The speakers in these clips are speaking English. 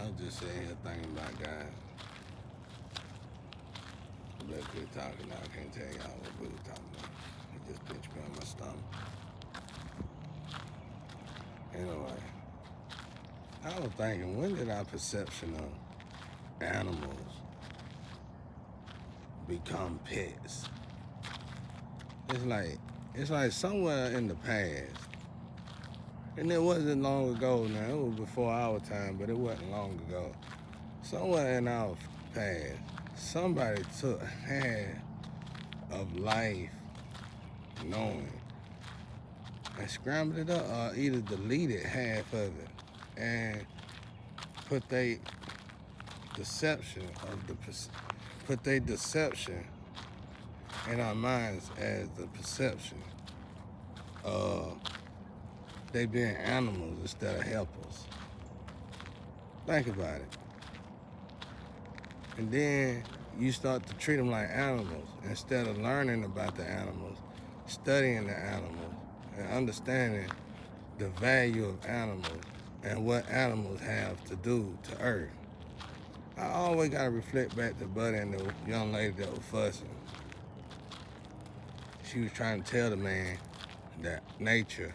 I was just sitting here thinking about God. Let's quit talking now. I can't tell y'all what we were talking about. It just pinched me on my stomach. Anyway, I was thinking, when did our perception of animals become pets? It's like somewhere in the past, and it wasn't long ago now. It was before our time, but it wasn't long ago. Somewhere in our past, somebody took half of life knowing and scrambled it up, or either deleted half of it and put their deception in our minds as the perception of they being animals instead of helpers. Think about it. And then you start to treat them like animals instead of learning about the animals, studying the animals, and understanding the value of animals and what animals have to do to Earth. I always gotta reflect back to Buddy and the young lady that was fussing. She was trying to tell the man that nature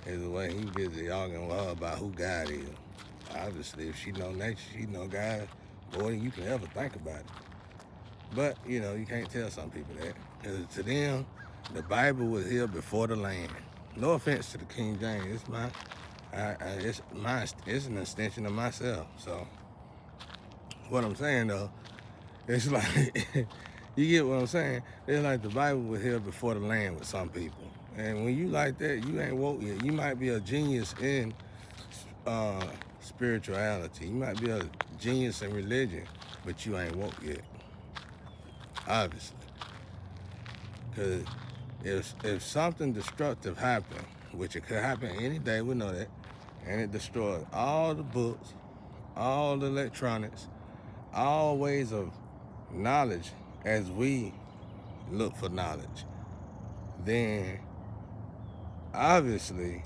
is the way he busy arguing with her about who God is. Obviously, if she know nature, she know God more than you can ever think about it. But, you can't tell some people that. Because to them, the Bible was here before the land. No offense to the King James. It's an extension of myself. So, what I'm saying though, it's like, you get what I'm saying? It's like the Bible was here before the land with some people. And when you like that, you ain't woke yet. You might be a genius in spirituality. You might be a genius in religion, but you ain't woke yet. Obviously. Because if something destructive happened, which it could happen any day, we know that, and it destroyed all the books, all the electronics, all ways of knowledge as we look for knowledge, then obviously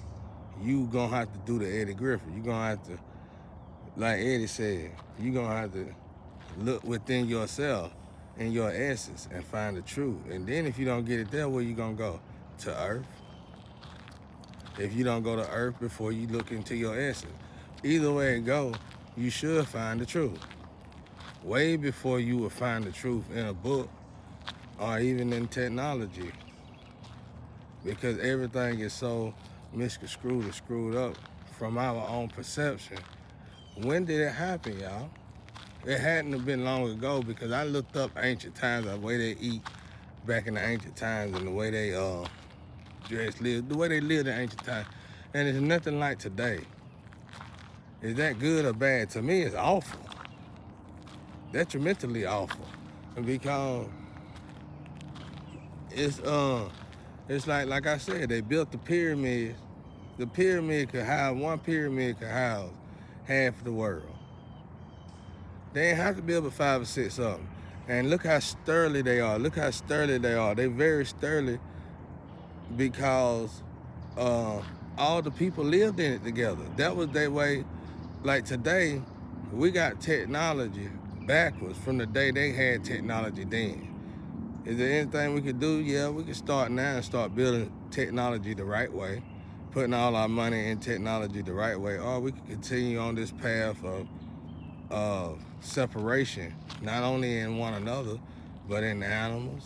you gonna have to do the Eddie Griffin. You gonna have to, like Eddie said, you gonna have to look within yourself and your essence and find the truth. And then if you don't get it there, where you gonna go? To Earth? If you don't go to Earth before you look into your essence. Either way it go, you should find the truth. Way before you will find the truth in a book or even in technology. Because everything is so misconstrued and screwed up from our own perception. When did it happen, y'all? It hadn't have been long ago, because I looked up ancient times, the way they eat back in the ancient times and the way they lived, the way they lived in ancient times. And it's nothing like today. Is that good or bad? To me, it's awful. Detrimentally awful. Because it's like I said, they built the pyramids. The pyramid could house, one pyramid could house half the world. They ain't have to build but 5 or 6 of them. And look how sturdy they are. Look how sturdy they are. They're very sturdy because all the people lived in it together. That was their way. Like today, we got technology backwards from the day they had technology then. Is there anything we could do? Yeah, we can start now and start building technology the right way, putting all our money in technology the right way, or we can continue on this path of separation, not only in one another, but in animals,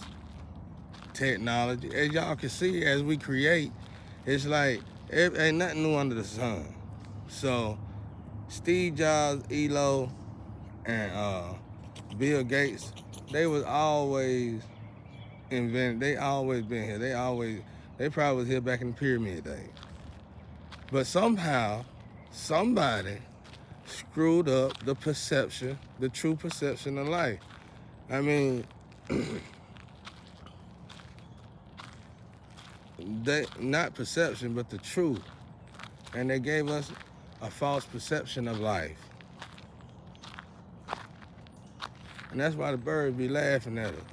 technology. As y'all can see, as we create, it's like ain't nothing new under the sun. So Steve Jobs, Elo, and Bill Gates, they was always invented. They always been here. They probably was here back in the pyramid days. But somehow, somebody screwed up the perception, the true perception of life. I mean, not perception, but the truth. And they gave us a false perception of life. And that's why the birds be laughing at us.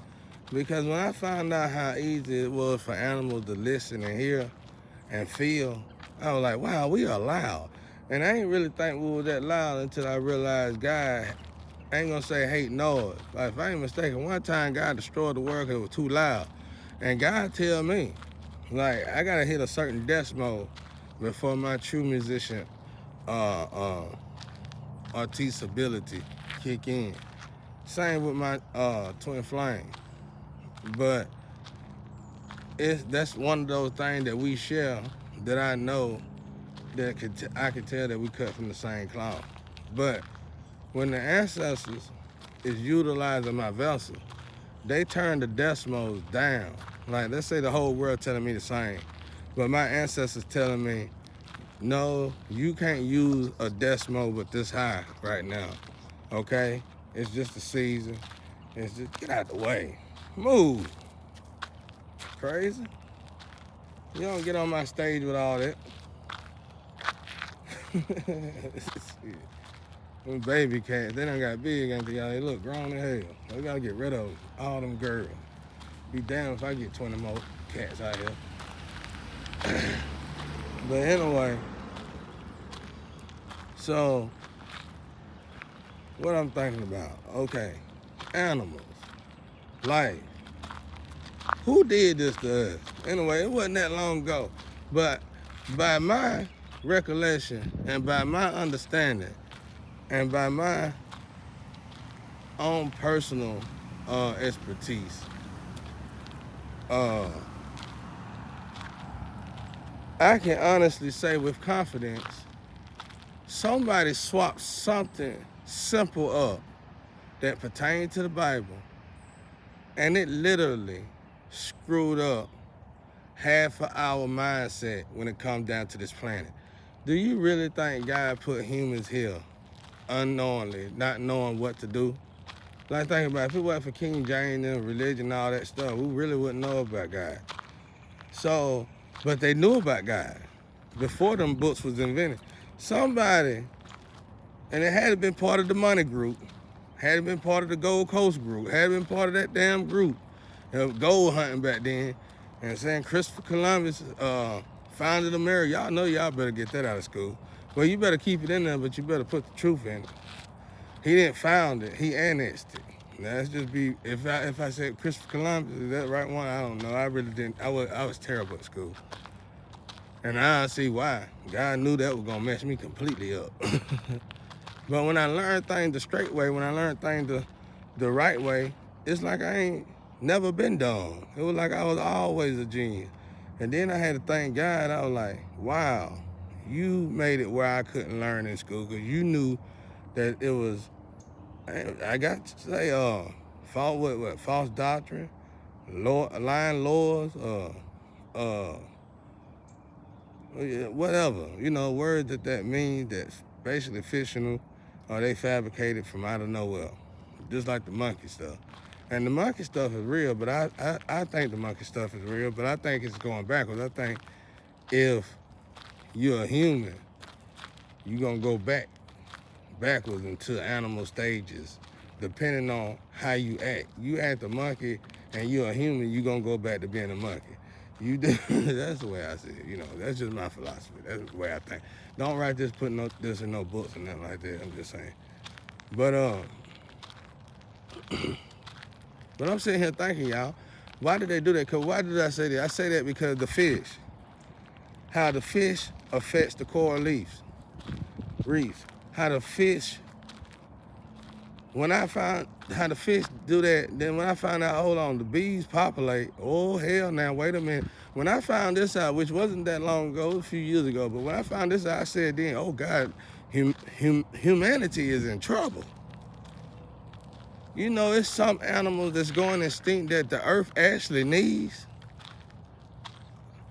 Because when I found out how easy it was for animals to listen and hear and feel, I was like, wow, we are loud. And I ain't really think we were that loud until I realized God, I ain't gonna say hate noise. Like, if I ain't mistaken, one time God destroyed the world because it was too loud. And God tell me, like, I gotta hit a certain decibel before my true musician artist ability kick in. Same with my twin flame. But that's one of those things that we share that I know that I can tell that we cut from the same cloth. But when the ancestors is utilizing my vessel, they turn the decimals down. Like, let's say the whole world telling me the same, but my ancestors telling me, no, you can't use a decimal but this high right now, okay? It's just a season. It's just, get out the way. Move. Crazy. You don't get on my stage with all that. Them baby cats, they done got big, ain't they? They look grown as hell. We gotta get rid of all them girls. Be damned if I get 20 more cats out here. But anyway, so what I'm thinking about, okay, animals, life. Who did this to us? Anyway, it wasn't that long ago. But by my recollection and by my understanding and by my own personal expertise, I can honestly say with confidence, somebody swapped something simple up that pertained to the Bible, and it literally screwed up half of our mindset when it comes down to this planet. Do you really think God put humans here unknowingly, not knowing what to do? Like, think about it. If it wasn't for King James and religion and all that stuff, we really wouldn't know about God. So, but they knew about God before them books was invented. Somebody, and it had been part of the money group, had been part of the Gold Coast group, had been part of that damn group, gold hunting back then, and saying Christopher Columbus founded America. Y'all know y'all better get that out of school. Well, you better keep it in there, but you better put the truth in it. He didn't found it, he annexed it. Now, let's just be, if I said Christopher Columbus, is that right one? I don't know. I really didn't. I was terrible at school. And I see why. God knew that was gonna mess me completely up. But when I learned things the straight way, when I learned things the right way, it's like I ain't never been dumb. It was like I was always a genius. And then I had to thank God. I was like, wow, you made it where I couldn't learn in school because you knew that it was, I got to say, false doctrine, lying laws, whatever, words that mean that's basically fictional or they fabricated from out of nowhere, just like the monkey stuff. And the monkey stuff is real, but I think the monkey stuff is real, but I think it's going backwards. I think if you're a human, you're gonna go backwards into animal stages, depending on how you act. You act a monkey and you're a human, you're gonna go back to being a monkey. That's the way I see it, that's just my philosophy. That's the way I think. Don't write this, put this in no books or nothing like that, I'm just saying. But but I'm sitting here thinking, y'all, why did they do that? Why did I say that? I say that because the fish, how the fish affects the coral reef, how the fish, when I found how the fish do that, then when I found out, hold on, the bees populate, oh hell now, wait a minute. When I found this out, which wasn't that long ago, a few years ago, but when I found this out, I said then, oh God, humanity is in trouble. It's some animals that's going extinct that the earth actually needs.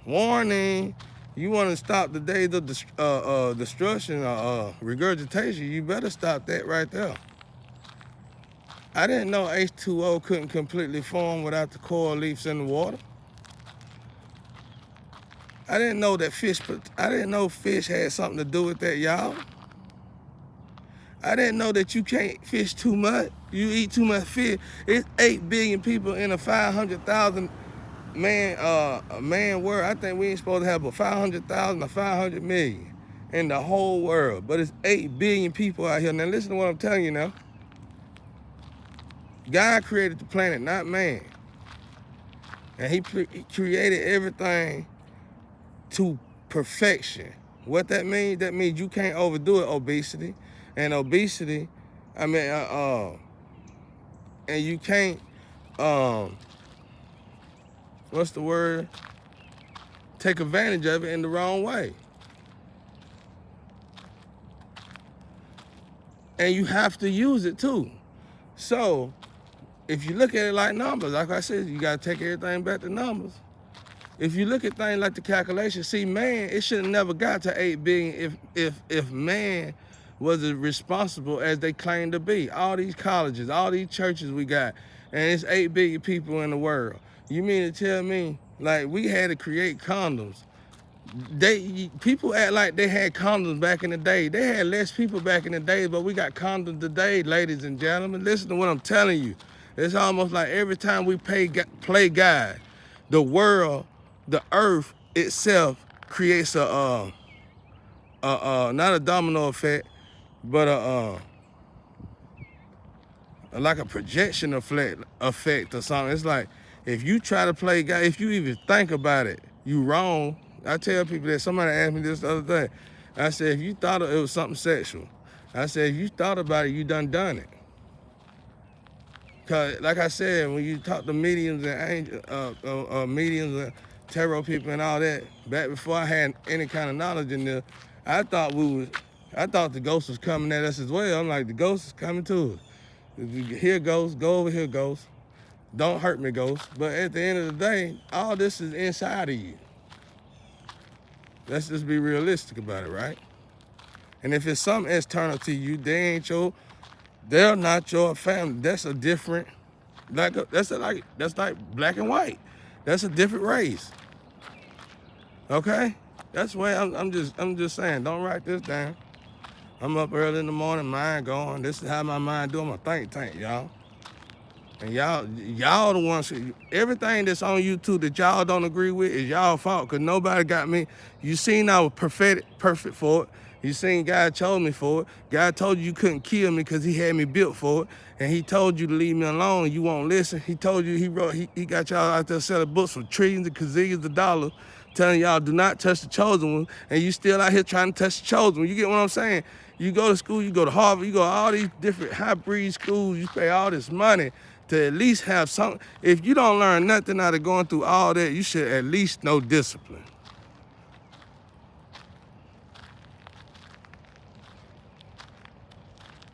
Warning, you want to stop the days of destruction or regurgitation, you better stop that right there. I didn't know H2O couldn't completely form without the coral reefs in the water. I didn't know fish had something to do with that, y'all. I didn't know that you can't fish too much. You eat too much fish. It's 8 billion people in a 500,000 man world. I think we ain't supposed to have but 500,000 or 500 million. in the whole world, but it's 8 billion people out here. Now listen to what I'm telling you now. God created the planet, not man. And he created everything to perfection. What that means? That means you can't overdo it, obesity. And obesity, I mean, and you can't, what's the word? Take advantage of it in the wrong way. And you have to use it too. So, if you look at it like numbers, like I said, you gotta take everything back to numbers. If you look at things like the calculation, see, man, it should have never got to 8 billion if man was as responsible as they claim to be. All these colleges, all these churches we got, and it's 8 billion people in the world. You mean to tell me, like, we had to create condoms? People act like they had condoms back in the day. They had less people back in the day, but we got condoms today, ladies and gentlemen. Listen to what I'm telling you. It's almost like every time we play God, the world, the earth itself creates a not a domino effect, but like a projection effect or something. It's like if you try to play God, if you even think about it, you wrong. I tell people that. Somebody asked me this the other day. I said, if you thought it was something sexual, I said, if you thought about it, you done it. Cause like I said, when you talk to mediums and angels, mediums and tarot people and all that, back before I had any kind of knowledge in there, I thought the ghost was coming at us as well. I'm like, the ghost is coming to us. Here, ghost, go over here, ghost. Don't hurt me, ghost. But at the end of the day, all this is inside of you. Let's just be realistic about it, right? And if it's something external to you, they're not your family. That's a different, that's like black and white. That's a different race. Okay? That's why I'm just saying, don't write this down. I'm up early in the morning, mind going. This is how my mind do. I'm a think tank, y'all. And y'all the ones, everything that's on YouTube that y'all don't agree with is y'all fault, because nobody got me. You seen I was perfect for it. You seen God told me for it. God told you couldn't kill me because he had me built for it. And he told you to leave me alone and you won't listen. He told you, he got y'all out there selling books for trillions and gazillions of dollars, telling y'all do not touch the chosen one, and you still out here trying to touch the chosen one. You get what I'm saying? You go to school, you go to Harvard, you go to all these different hybrid schools, you pay all this money to at least have something. If you don't learn nothing out of going through all that, you should at least know discipline.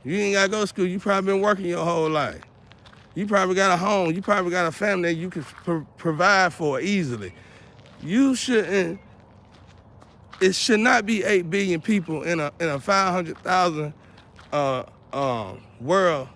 You ain't gotta go to school. You probably been working your whole life. You probably got a home. You probably got a family that you can provide for easily. You shouldn't. It should not be 8 billion people in a 500,000 world.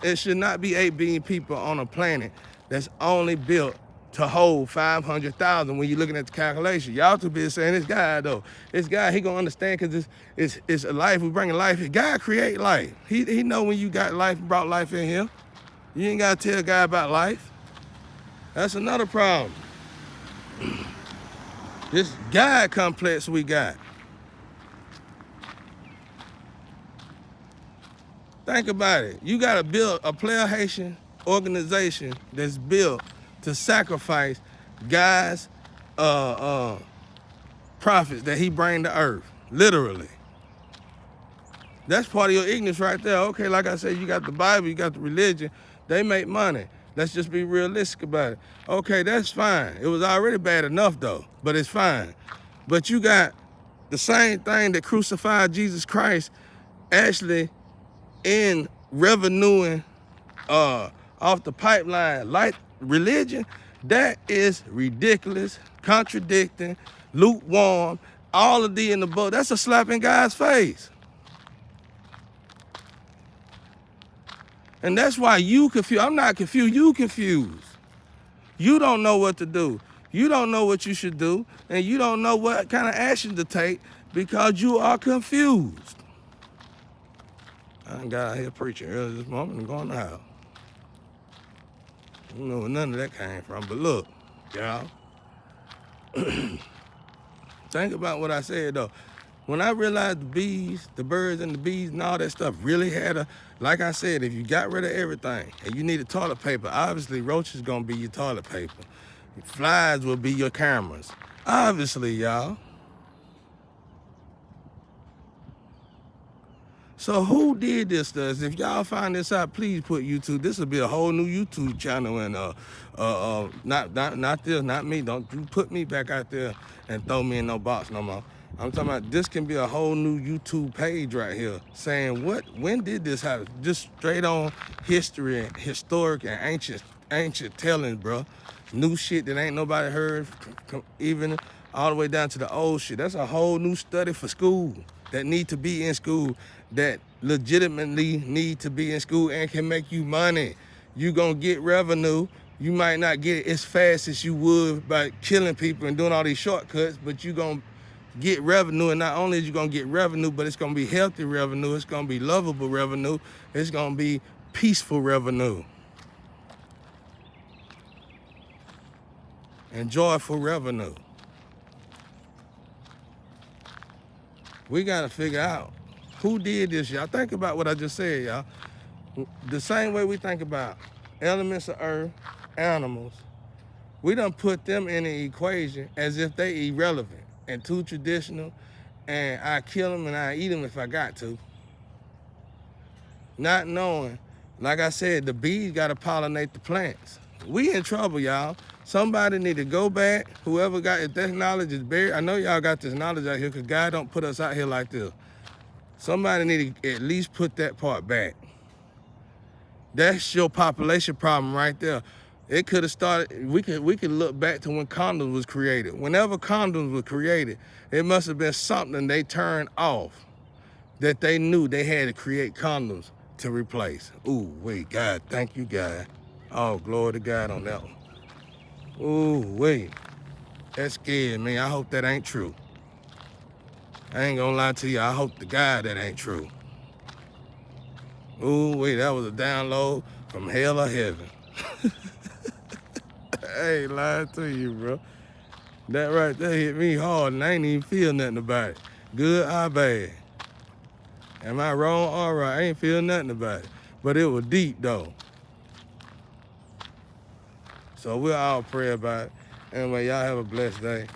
It should not be 8 billion people on a planet that's only built to hold 500,000 when you're looking at the calculation. Y'all too busy saying this guy though. This guy, he gonna understand because it's a life. We bringing life. God create life. He know when you got life, brought life in here. You ain't gotta tell a guy about life. That's another problem. This God complex we got. Think about it. You gotta build a player Haitian organization that's built to sacrifice God's prophets that he bring to earth, literally. That's part of your ignorance right there. Okay, like I said, you got the Bible, you got the religion, they make money. Let's just be realistic about it. Okay, that's fine. It was already bad enough though, but it's fine. But you got the same thing that crucified Jesus Christ actually in revenuing off the pipeline like religion. That is ridiculous, contradicting, lukewarm, all of the in the book. That's a slap in God's face. And that's why you confused. I'm not confused, you confused. You don't know what to do. You don't know what you should do, and you don't know what kind of action to take because you are confused. I got out here preaching early this morning and going to the house. I don't know where none of that came from, but look, y'all. Think about what I said though. When I realized the bees, the birds and the bees and all that stuff really had a, like I said, if you got rid of everything and you needed toilet paper, obviously roaches gonna be your toilet paper. Flies will be your cameras. Obviously, y'all. So who did this to us? If y'all find this out, please put YouTube. This will be a whole new YouTube channel, and not this, not me. Don't you put me back out there and throw me in no box no more. I'm talking about this can be a whole new YouTube page right here saying when did this happen? Just straight on history and historic and ancient tellings, bro. New shit that ain't nobody heard, even all the way down to the old shit. That's a whole new study for school that need to be in school, that legitimately need to be in school and can make you money. You gonna get revenue. You might not get it as fast as you would by killing people and doing all these shortcuts, but you gonna get revenue, and not only is you gonna get revenue, but it's gonna be healthy revenue, it's gonna be lovable revenue, it's gonna be peaceful revenue, and joyful revenue. We gotta figure out who did this, y'all. Think about what I just said, y'all. The same way we think about elements of earth, animals, we done put them in the equation as if they irrelevant and too traditional, and I kill them and I eat them if I got to. Not knowing, like I said, the bees gotta pollinate the plants. We in trouble, y'all. Somebody need to go back, whoever got, if that knowledge is buried, I know y'all got this knowledge out here because God don't put us out here like this. Somebody need to at least put that part back. That's your population problem right there. It could have started, we could look back to when condoms was created. Whenever condoms were created, it must have been something they turned off that they knew they had to create condoms to replace. Ooh, wait, God, thank you, God. Oh, glory to God on that one. Ooh, wait, that scared me. I hope that ain't true. I ain't gonna lie to you, I hope to God that ain't true. Ooh, wait, that was a download from hell or heaven. I ain't lying to you, bro. That right there hit me hard and I ain't even feel nothing about it. Good or bad. Am I wrong or right? I ain't feel nothing about it. But it was deep though. So we'll all pray about it. Anyway, y'all have a blessed day.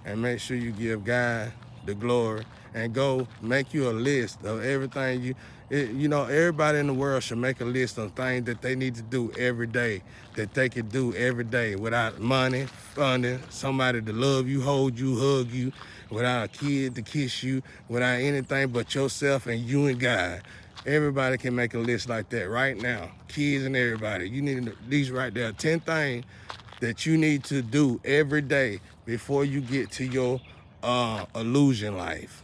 And make sure you give God the glory. And go make you a list of everything you know, everybody in the world should make a list of things that they need to do every day, that they can do every day without money, funding, somebody to love you, hold you, hug you, without a kid to kiss you, without anything but yourself and you and God. Everybody can make a list like that right now, kids and everybody. You need these right there, 10 things that you need to do every day before you get to your illusion life.